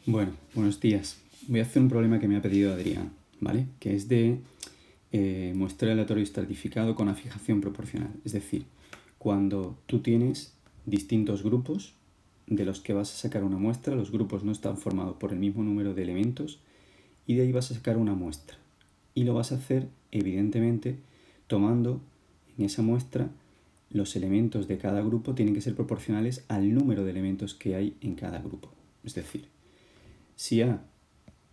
Bueno, buenos días. Voy a hacer un problema que me ha pedido Adrián, ¿vale? Que es de muestreo aleatorio estratificado con afijación proporcional. Es decir, cuando tú tienes distintos grupos de los que vas a sacar una muestra, los grupos no están formados por el mismo número de elementos y de ahí vas a sacar una muestra. Y lo vas a hacer, evidentemente, tomando en esa muestra los elementos de cada grupo tienen que ser proporcionales al número de elementos que hay en cada grupo. Es decir, si A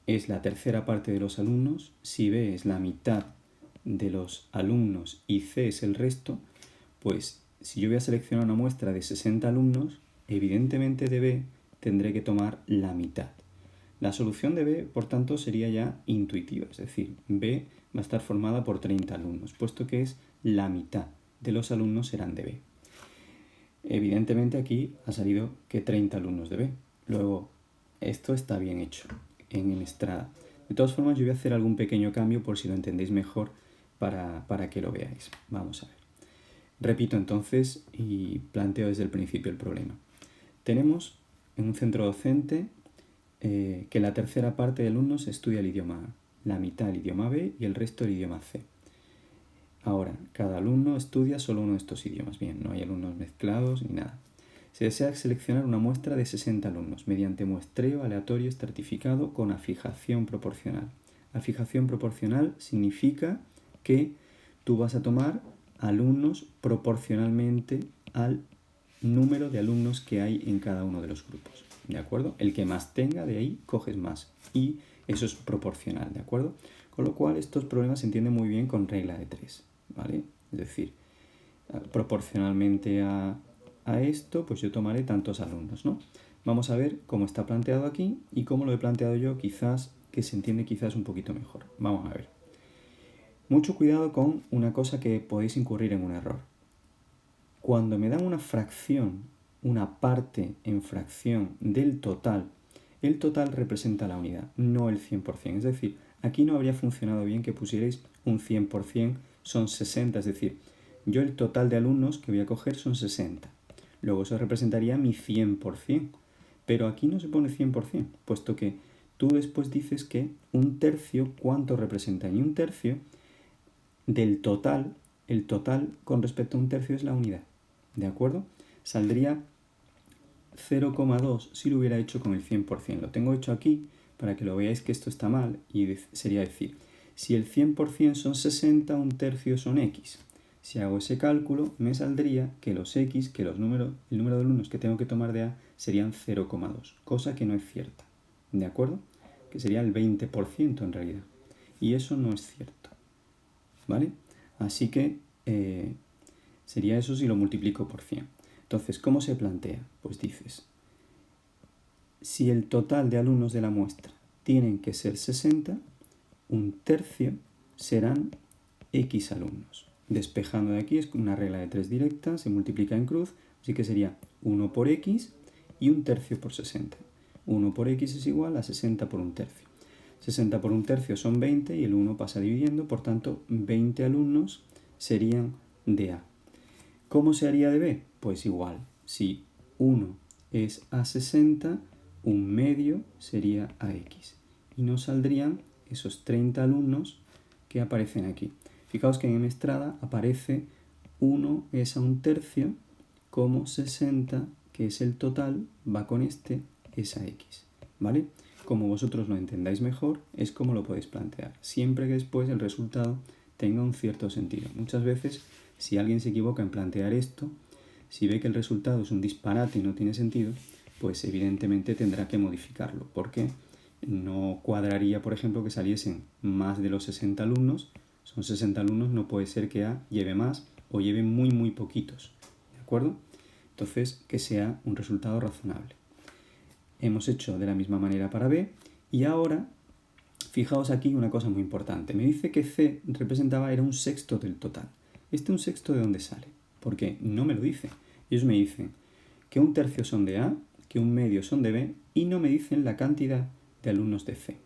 es la tercera parte de los alumnos, si B es la mitad de los alumnos y C es el resto, pues si yo voy a seleccionar una muestra de 60 alumnos, evidentemente de B tendré que tomar la mitad. La solución de B, por tanto, sería ya intuitiva, es decir, B va a estar formada por 30 alumnos, puesto que es la mitad de los alumnos serán de B. Evidentemente aquí ha salido que 30 alumnos de B. Luego, esto está bien hecho en Estrada. De todas formas, yo voy a hacer algún pequeño cambio por si lo entendéis mejor para que lo veáis. Vamos a ver. Repito entonces y planteo desde el principio el problema. Tenemos en un centro docente que la tercera parte de alumnos estudia el idioma A, la mitad el idioma B y el resto el idioma C. Ahora, cada alumno estudia solo uno de estos idiomas. Bien, no hay alumnos mezclados ni nada. Se desea seleccionar una muestra de 60 alumnos mediante muestreo aleatorio estratificado con afijación proporcional. Afijación proporcional significa que tú vas a tomar alumnos proporcionalmente al número de alumnos que hay en cada uno de los grupos. ¿De acuerdo? El que más tenga, de ahí coges más. Y eso es proporcional, ¿de acuerdo? Con lo cual estos problemas se entienden muy bien con regla de 3, ¿vale? Es decir, proporcionalmente a esto, pues yo tomaré tantos alumnos, ¿no? Vamos a ver cómo está planteado aquí y cómo lo he planteado yo, quizás, que se entiende quizás un poquito mejor. Vamos a ver. Mucho cuidado con una cosa que podéis incurrir en un error. Cuando me dan una fracción, una parte en fracción del total, el total representa la unidad, no el 100%. Es decir, aquí no habría funcionado bien que pusierais un 100%, son 60, es decir, yo el total de alumnos que voy a coger son 60. Luego eso representaría mi 100%, pero aquí no se pone 100%, puesto que tú después dices que un tercio, ¿cuánto representa? Y un tercio del total, el total con respecto a un tercio es la unidad, ¿de acuerdo? Saldría 0,2 si lo hubiera hecho con el 100%. Lo tengo hecho aquí para que lo veáis que esto está mal y sería decir, si el 100% son 60, un tercio son X. Si hago ese cálculo, me saldría que los X, que el número de alumnos que tengo que tomar de A serían 0,2, cosa que no es cierta, ¿de acuerdo? Que sería el 20% en realidad. Y eso no es cierto, ¿vale? Así que sería eso si lo multiplico por 100. Entonces, ¿cómo se plantea? Pues dices, si el total de alumnos de la muestra tienen que ser 60, un tercio serán X alumnos. Despejando de aquí es una regla de 3 directa, se multiplica en cruz, así que sería 1 por X y un tercio por 60. 1 por X es igual a 60 por un tercio. 60 por un tercio son 20 y el 1 pasa dividiendo, por tanto 20 alumnos serían de A. ¿Cómo se haría de B? Pues igual, si 1 es a 60, un medio sería a X. Y nos saldrían esos 30 alumnos que aparecen aquí. Fijaos que en Estrada aparece 1 es a un tercio, como 60, que es el total, va con este, es a X. ¿Vale? Como vosotros lo entendáis mejor, es como lo podéis plantear. Siempre que después el resultado tenga un cierto sentido. Muchas veces, si alguien se equivoca en plantear esto, si ve que el resultado es un disparate y no tiene sentido, pues evidentemente tendrá que modificarlo, porque no cuadraría, por ejemplo, que saliesen más de los 60 alumnos. Son 60 alumnos, no puede ser que A lleve más o lleve muy poquitos, ¿de acuerdo? Entonces, que sea un resultado razonable. Hemos hecho de la misma manera para B y ahora, fijaos aquí una cosa muy importante. Me dice que C representaba, era un sexto del total. ¿Este un sexto de dónde sale? Porque no me lo dice. Ellos me dicen que un tercio son de A, que un medio son de B y no me dicen la cantidad de alumnos de C.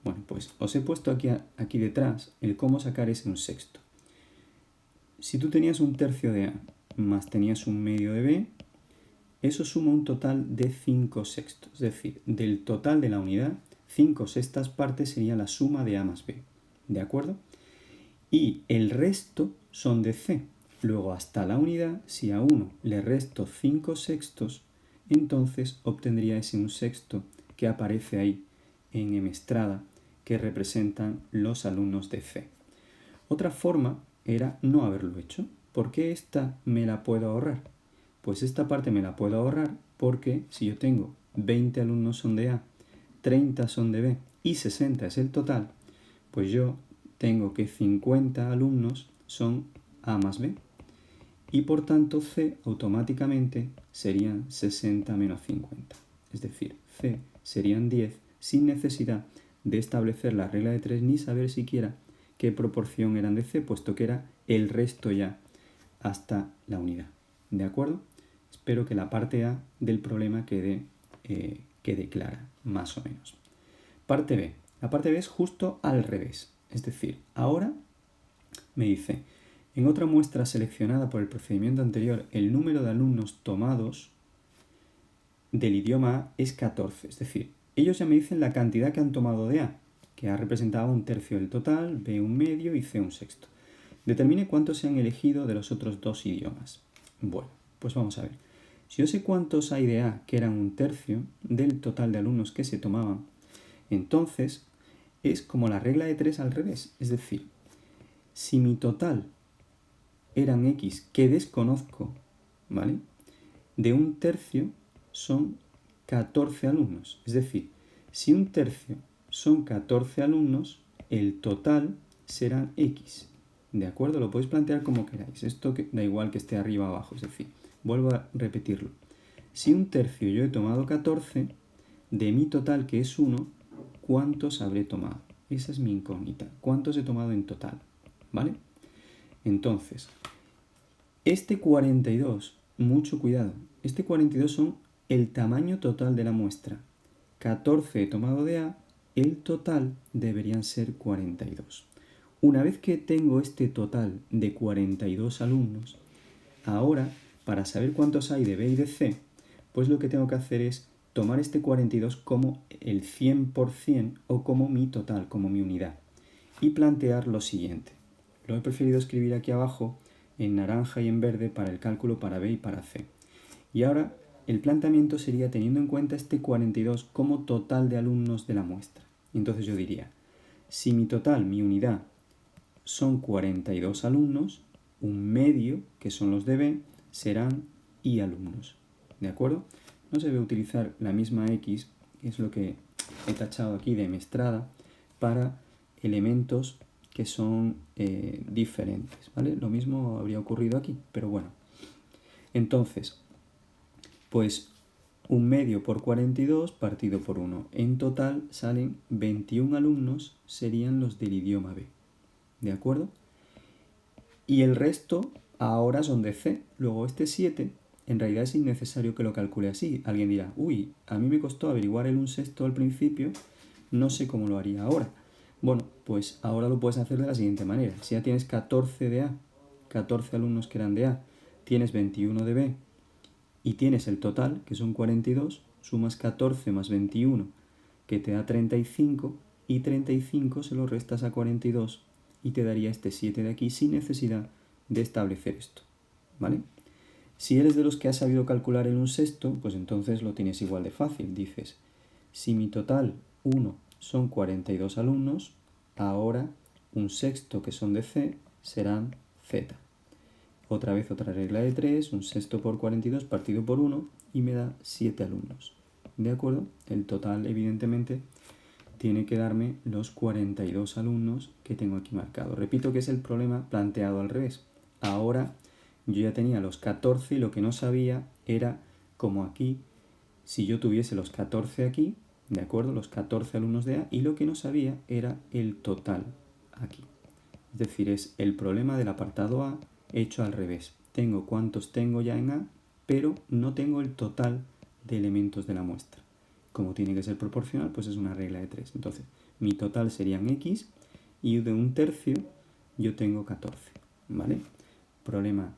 Bueno, pues os he puesto aquí detrás el cómo sacar ese un sexto. Si tú tenías un tercio de A más tenías un medio de B, eso suma un total de 5 sextos. Es decir, del total de la unidad, 5 sextas partes sería la suma de A más B. ¿De acuerdo? Y el resto son de C. Luego, hasta la unidad, si a 1 le resto 5 sextos, entonces obtendría ese 1 sexto que aparece ahí en Estrada, que representan los alumnos de C. Otra forma era no haberlo hecho. ¿Por qué esta me la puedo ahorrar? Pues esta parte me la puedo ahorrar porque si yo tengo 20 alumnos son de A, 30 son de B y 60 es el total, pues yo tengo que 50 alumnos son A más B. Y por tanto C automáticamente serían 60 menos 50. Es decir, C serían 10 sin necesidad de establecer la regla de 3 ni saber siquiera qué proporción eran de C, puesto que era el resto ya hasta la unidad. ¿De acuerdo? Espero que la parte A del problema quede clara, más o menos. Parte B. La parte B es justo al revés. Es decir, ahora me dice, en otra muestra seleccionada por el procedimiento anterior, el número de alumnos tomados del idioma A es 14. Es decir, ellos ya me dicen la cantidad que han tomado de A, que A representaba un tercio del total, B un medio y C un sexto. Determine cuántos se han elegido de los otros dos idiomas. Bueno, pues vamos a ver. Si yo sé cuántos hay de A, que eran un tercio del total de alumnos que se tomaban, entonces es como la regla de 3 al revés. Es decir, si mi total eran X que desconozco, ¿vale? De un tercio son 14 alumnos. Es decir, si un tercio son 14 alumnos, el total será X. ¿De acuerdo? Lo podéis plantear como queráis. Esto da igual que esté arriba o abajo. Es decir, vuelvo a repetirlo. Si un tercio yo he tomado 14, de mi total que es 1, ¿cuántos habré tomado? Esa es mi incógnita. ¿Cuántos he tomado en total? ¿Vale? Entonces, este 42, mucho cuidado, este 42 son el tamaño total de la muestra. 14 he tomado de A, el total deberían ser 42. Una vez que tengo este total de 42 alumnos, ahora, para saber cuántos hay de B y de C, pues lo que tengo que hacer es tomar este 42 como el 100% o como mi total, como mi unidad. Y plantear lo siguiente. Lo he preferido escribir aquí abajo en naranja y en verde para el cálculo para B y para C. Y ahora el planteamiento sería teniendo en cuenta este 42 como total de alumnos de la muestra. Entonces yo diría, si mi total, mi unidad, son 42 alumnos, un medio, que son los de B, serán I alumnos. ¿De acuerdo? No se debe utilizar la misma X, que es lo que he tachado aquí de Estrada, para elementos que son diferentes, ¿vale? Lo mismo habría ocurrido aquí, pero bueno. Entonces, pues un medio por 42 partido por 1. En total salen 21 alumnos, serían los del idioma B. ¿De acuerdo? Y el resto ahora son de C. Luego este 7, en realidad es innecesario que lo calcule así. Alguien dirá, uy, a mí me costó averiguar el 1/6 al principio, no sé cómo lo haría ahora. Bueno, pues ahora lo puedes hacer de la siguiente manera. Si ya tienes 14 de A, 14 alumnos que eran de A, tienes 21 de B y tienes el total, que son 42, sumas 14 más 21, que te da 35, y 35 se lo restas a 42 y te daría este 7 de aquí sin necesidad de establecer esto, ¿vale? Si eres de los que has sabido calcular el 1/6, pues entonces lo tienes igual de fácil. Dices, si mi total 1 son 42 alumnos, ahora 1/6 que son de C serán Z. Otra vez otra regla de 3, 1/6 por 42 partido por 1 y me da 7 alumnos. ¿De acuerdo? El total evidentemente tiene que darme los 42 alumnos que tengo aquí marcado. Repito que es el problema planteado al revés. Ahora yo ya tenía los 14 y lo que no sabía era como aquí, si yo tuviese los 14 aquí, ¿de acuerdo? Los 14 alumnos de A, y lo que no sabía era el total aquí. Es decir, es el problema del apartado A hecho al revés. Tengo cuántos tengo ya en A, pero no tengo el total de elementos de la muestra. Como tiene que ser proporcional, pues es una regla de 3. Entonces, mi total serían X y de un tercio yo tengo 14. ¿Vale? Problema,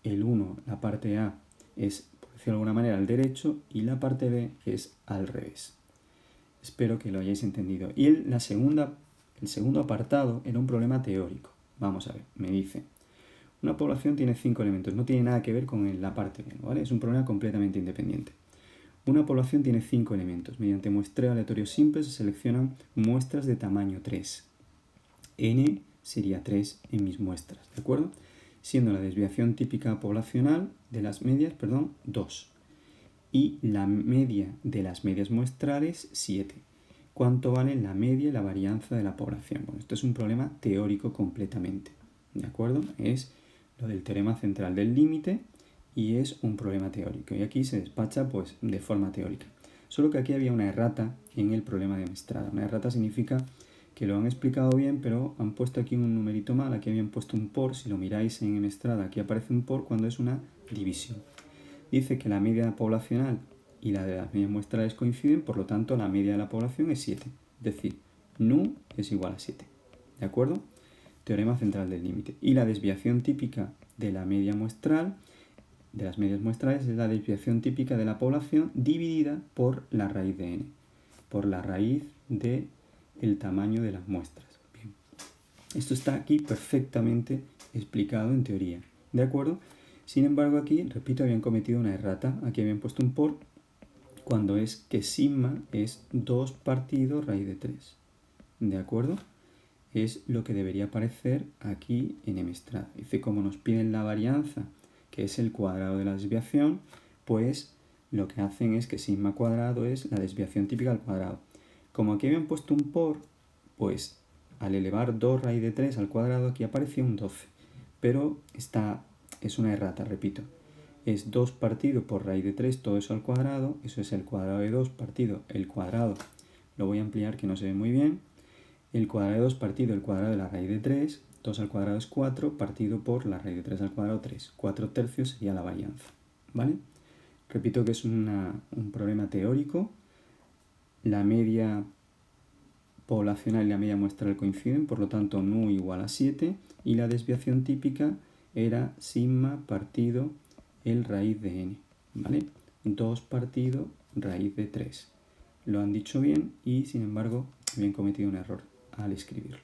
el 1, la parte A, es, por decirlo de alguna manera, al derecho y la parte B es al revés. Espero que lo hayáis entendido. Y el segundo apartado era un problema teórico. Vamos a ver, me dice, una población tiene 5 elementos, no tiene nada que ver con la parte B, ¿vale? Es un problema completamente independiente. Una población tiene 5 elementos. Mediante muestreo aleatorio simple se seleccionan muestras de tamaño 3. N sería 3 en mis muestras, ¿de acuerdo? Siendo la desviación típica poblacional de las medias, 2. Y la media de las medias muestrales, 7. ¿Cuánto vale la media y la varianza de la población? Bueno, esto es un problema teórico completamente, ¿de acuerdo? Es lo del teorema central del límite y es un problema teórico. Y aquí se despacha pues de forma teórica. Solo que aquí había una errata en el problema de Mestrada. Una errata significa que lo han explicado bien, pero han puesto aquí un numerito mal. Aquí habían puesto un por. Si lo miráis en Mestrada, aquí aparece un por cuando es una división. Dice que la media poblacional y la de las medias muestrales coinciden, por lo tanto la media de la población es 7. Es decir, nu es igual a 7. ¿De acuerdo? Teorema central del límite. Y la desviación típica de la media muestral, de las medias muestrales, es la desviación típica de la población dividida por la raíz de n. Por la raíz del tamaño de las muestras. Bien. Esto está aquí perfectamente explicado en teoría. ¿De acuerdo? Sin embargo, aquí, repito, habían cometido una errata. Aquí habían puesto un por cuando es que sigma es 2 partido raíz de 3. ¿De acuerdo? Es lo que debería aparecer aquí en Mestrada. Dice, como nos piden la varianza, que es el cuadrado de la desviación, pues lo que hacen es que sigma cuadrado es la desviación típica al cuadrado. Como aquí habían puesto un por, pues al elevar 2 raíz de 3 al cuadrado, aquí aparecía un 12. Pero es una errata, repito. Es 2 partido por raíz de 3, todo eso al cuadrado. Eso es el cuadrado de 2 partido el cuadrado. Lo voy a ampliar que no se ve muy bien. El cuadrado de 2 partido el cuadrado de la raíz de 3. 2 al cuadrado es 4, partido por la raíz de 3 al cuadrado 3. 4 tercios sería la varianza. ¿Vale? Repito que es un problema teórico. La media poblacional y la media muestral coinciden, por lo tanto nu igual a 7. Y la desviación típica era sigma partido el raíz de n, ¿vale? 2 partido raíz de 3. Lo han dicho bien y, sin embargo, habían cometido un error al escribirlo.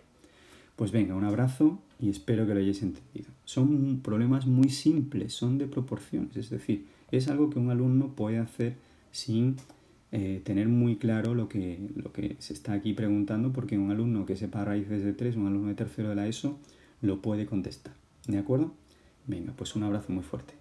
Pues venga, un abrazo y espero que lo hayáis entendido. Son problemas muy simples, son de proporciones, es decir, es algo que un alumno puede hacer sin tener muy claro lo que se está aquí preguntando, porque un alumno que sepa raíces de 3, un alumno de tercero de la ESO, lo puede contestar. ¿De acuerdo? Venga, pues un abrazo muy fuerte.